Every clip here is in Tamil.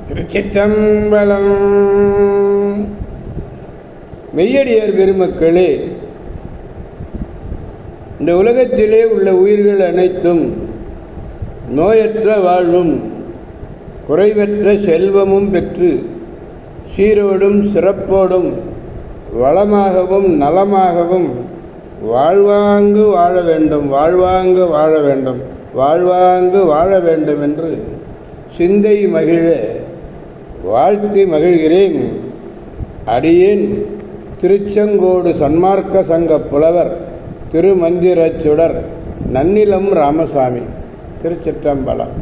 திருச்சிற்றம்பலம். மெய்யடியார் பெருமக்களே, இந்த உலகத்திலே உள்ள உயிர்கள் அனைத்தும் நோயற்ற வாழ்வும் குறைவற்ற செல்வமும் பெற்று சீரோடும் சிறப்போடும் வளமாகவும் நலமாகவும் வாழ்வாங்கு வாழ வேண்டும், வாழ்வாங்கு வாழ வேண்டும், வாழ்வாங்கு வாழ வேண்டும் என்று சிந்தை மகிழ வாழ்த்தி மகிழ்கிறேன். அடியேன் திருச்செங்கோடு சன்மார்க்க சங்க புலவர் திருமந்திரச்சுடர் நன்னிலம் ராமசாமி. திருச்சிற்றம்பலம்.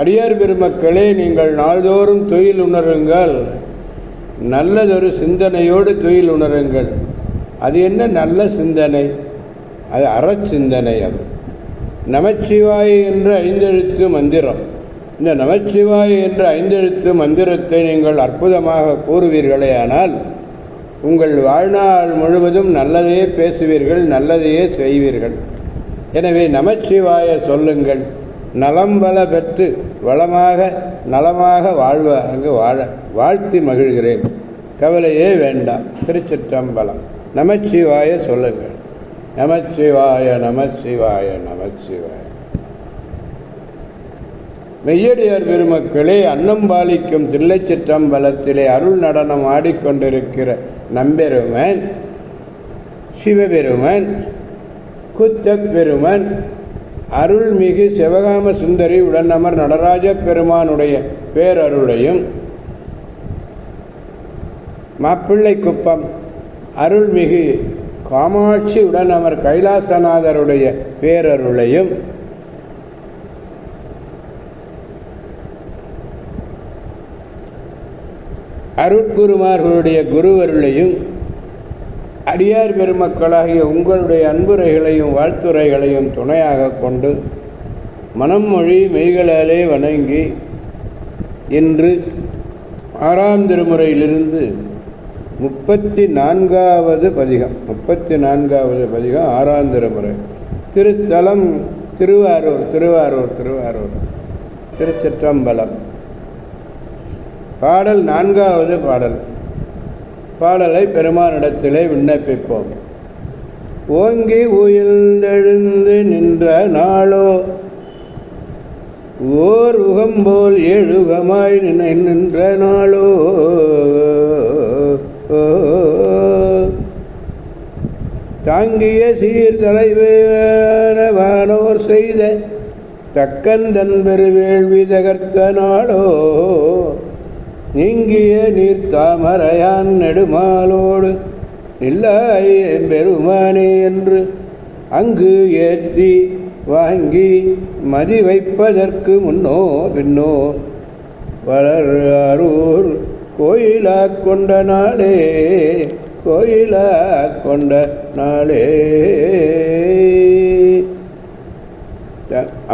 அடியார் பெருமக்களே, நீங்கள் நாள்தோறும் தொழில் உணருங்கள். நல்லதொரு சிந்தனையோடு தொழில் உணருங்கள். அது என்ன நல்ல சிந்தனை? அது அறச்சிந்தனை. அது நமச்சிவாய என்ற ஐந்தெழுத்து மந்திரம். இந்த நமச்சிவாய என்ற ஐந்தெழுத்து மந்திரத்தை நீங்கள் அற்புதமாக கூறுவீர்களே ஆனால் உங்கள் வாழ்நாள் முழுவதும் நல்லதையே பேசுவீர்கள், நல்லதையே செய்வீர்கள். எனவே நமச்சிவாய சொல்லுங்கள். நலம் பல பெற்று வளமாக நலமாக அங்கு வாழ வாழ்த்தி மகிழ்கிறேன். கவலையே வேண்டாம். திருச்சிற்றம்பலம். நமச்சிவாய சொல்லுங்கள். நமச்சிவாய நமச்சிவாய நமச்சிவாய. மெய்யடியார் பெருமக்களே, அன்னம்பாலிக்கும் தில்லைச்சிற்றம்பலத்திலே அருள் நடனம் ஆடிக்கொண்டிருக்கிற நம்பெருமன் சிவபெருமன் குத்தப்பெருமன் அருள்மிகு சிவகாம சுந்தரி உடனமர் நடராஜ பெருமானுடைய பேரருளையும், மாப்பிள்ளை குப்பம் அருள்மிகு காமாட்சி உடனமர் கைலாசநாதருடைய பேரருளையும், அருட்குருமார்களுடைய குருவருளையும், அடியார் பெருமக்களாகிய உங்களுடைய அன்புரைகளையும் வாழ்த்துரைகளையும் துணையாக கொண்டு மனம் மொழி மெய்களாலே வணங்கி இன்று 6ஆம் திருமுறையிலிருந்து 34வது பதிகம் 6ஆம் திருமுறை. திருத்தலம் திருவாரூர் திருச்சிற்றம்பலம். பாடல் 4வது பாடலை பெருமானிடத்திலே விண்ணப்பிப்போம். ஓங்கி உயிர்ந்தெழுந்து நின்ற நாளோ ஓர் உகம்போல் எழுகமாய் நின்ற நாளோ தாங்கிய சீர்தலைவானோர் செய்த தக்கந்தன் பெருவேள்வி தகர்த்த நாளோ நீங்கிய நீர்த்தாமரையான் நெடுமாலோடு நில்லாய் பெருமானே என்று அங்கு ஏற்றி வாங்கி மதி வைப்பதற்கு முன்னோ பின்னோ வளர் அரூர் கோயிலா கொண்ட நாளே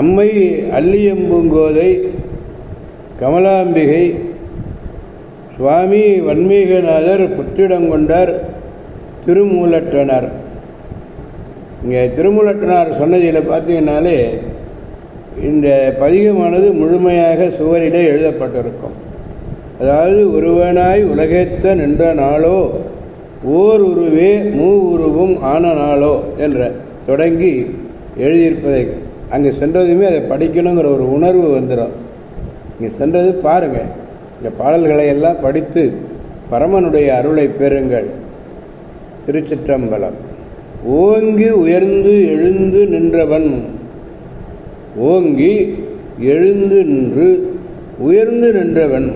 அம்மை அல்லியம்பூங்கோதை கமலாம்பிகை சுவாமி வன்மீகநாதர் புற்றிடங்கொண்டார் திருமூலட்டனார். இங்கே திருமூலட்டனார் சொன்னதில் பார்த்தீங்கன்னாலே இந்த பதிகமானது முழுமையாக சுவரிலே எழுதப்பட்டிருக்கும். அதாவது ஒருவனாய் உலகேத்த நின்ற நாளோ ஓர் உருவே உருவும் ஆன நாளோ என்ற தொடங்கி எழுதியிருப்பதை அங்கே சென்றதுமே அதை படிக்கணுங்கிற ஒரு உணர்வு வந்துடும். இங்கே சென்றது பாருங்கள். இந்த பாடல்களை எல்லாம் படித்து பரமனுடைய அருளை பெறுங்கள். திருச்சிற்றம்பலம். ஓங்கி உயர்ந்து எழுந்து நின்றவன். ஓங்கி எழுந்து நின்று உயர்ந்து நின்றவன்.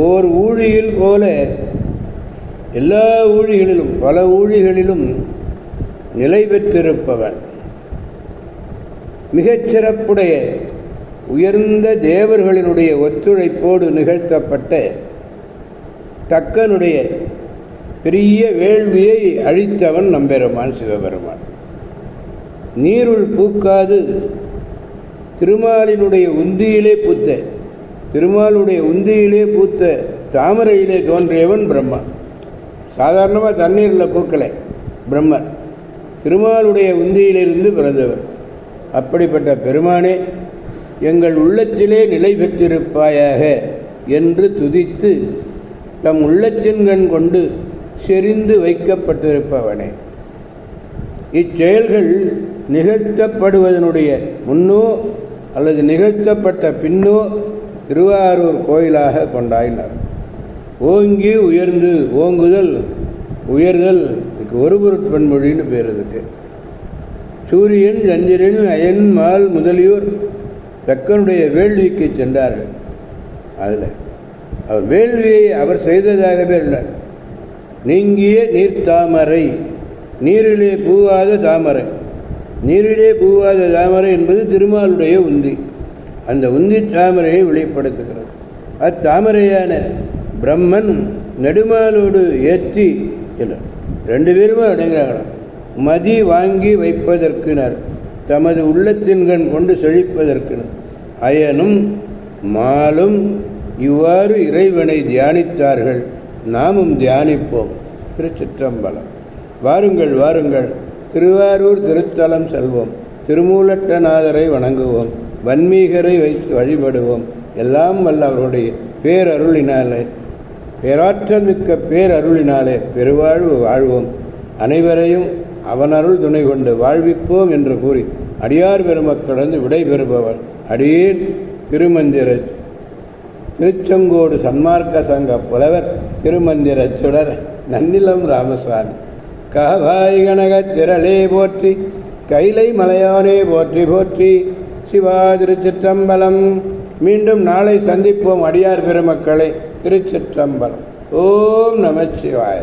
ஓர் ஊழியில் போல எல்லா ஊழிகளிலும் பல ஊழிகளிலும் நிலை பெற்றிருப்பவன். மிகச்சிறப்புடைய உயர்ந்த தேவர்களினுடைய ஒத்துழைப்போடு நிகழ்த்தப்பட்ட தக்கனுடைய பெரிய வேள்வியை அழித்தவன் நம்பெருமான் சிவபெருமான். நீருள் பூக்காது திருமாலினுடைய உந்தியிலே பூத்த தாமரையிலே தோன்றியவன் பிரம்மா. சாதாரணமாக தண்ணீரில் பூக்கலை பிரம்மர், திருமாலுடைய உந்தியிலிருந்து பிறந்தவர். அப்படிப்பட்ட பெருமானே எங்கள் உள்ளத்திலே நிலை பெற்றிருப்பாயாக என்று துதித்து தம் உள்ளத்தின்கண் கொண்டு செறிந்து வைக்கப்பட்டிருப்பவனே. இச்செயல்கள் நிகழ்த்தப்படுவதனுடைய முன்னோ அல்லது நிகழ்த்தப்பட்ட பின்னோ திருவாரூர் கோயிலாக கொண்டாயினார். ஓங்கி உயர்ந்து, ஓங்குதல் உயர்தல், ஒரு பொருட்பன்மொழின்னு பேர் இதுக்கு. சூரியன், சந்திரன், அயன், மால் முதலியோர் தக்கனுடைய வேள்விக்கு சென்றார்கள். அதில் அவர் வேள்வியை அவர் செய்ததாகவே இல்லை. நீங்கிய நீர்த்தாமரை, நீரிலே பூவாத தாமரை. நீரிலே பூவாத தாமரை என்பது திருமாலுடைய உந்தி. அந்த உந்தி தாமரையை வெளிப்படுத்துகிறது. அத்தாமரையான பிரம்மன் நெடுமாலோடு ஏற்றி இல்லை, ரெண்டு பேருமே அடங்குகிறார்களாம். மதி வாங்கி வைப்பதற்கினர், தமது உள்ளத்தின்கண் கொண்டு செழிப்பதற்கினர். அயனும் மாலும் இவ்வாறு இறைவனை தியானித்தார்கள். நாமும் தியானிப்போம். திருச்சிற்றம்பலம். வாருங்கள் வாருங்கள், திருவாரூர் திருத்தலம் செல்வோம். திருமூலட்டநாதரை வணங்குவோம். வன்மீகரை வைத்து வழிபடுவோம். எல்லாம் வல்ல அவருடைய பேரருளினாலே, பேராற்றல் மிக்க பேரருளினாலே பெருவாழ்வு வாழ்வோம். அனைவரையும் அவனருள் துணை கொண்டு வாழ்விப்போம் என்று கூறி அடியார் பெருமக்களந்து விடைபெறுபவர் அடியேன் திருமந்திர திருச்செங்கோடு சன்மார்க்க சங்க புலவர் திருமந்திர சுடர் நன்னிலம் ராமசாமி. காவாய் கனகத் திரளே போற்றி, கைலை மலையானே போற்றி போற்றி. சிவா திருச்சிற்றம்பலம். மீண்டும் நாளை சந்திப்போம் அடியார் பெருமக்களை. திருச்சிற்றம்பலம். ஓம் நமச்சிவாய.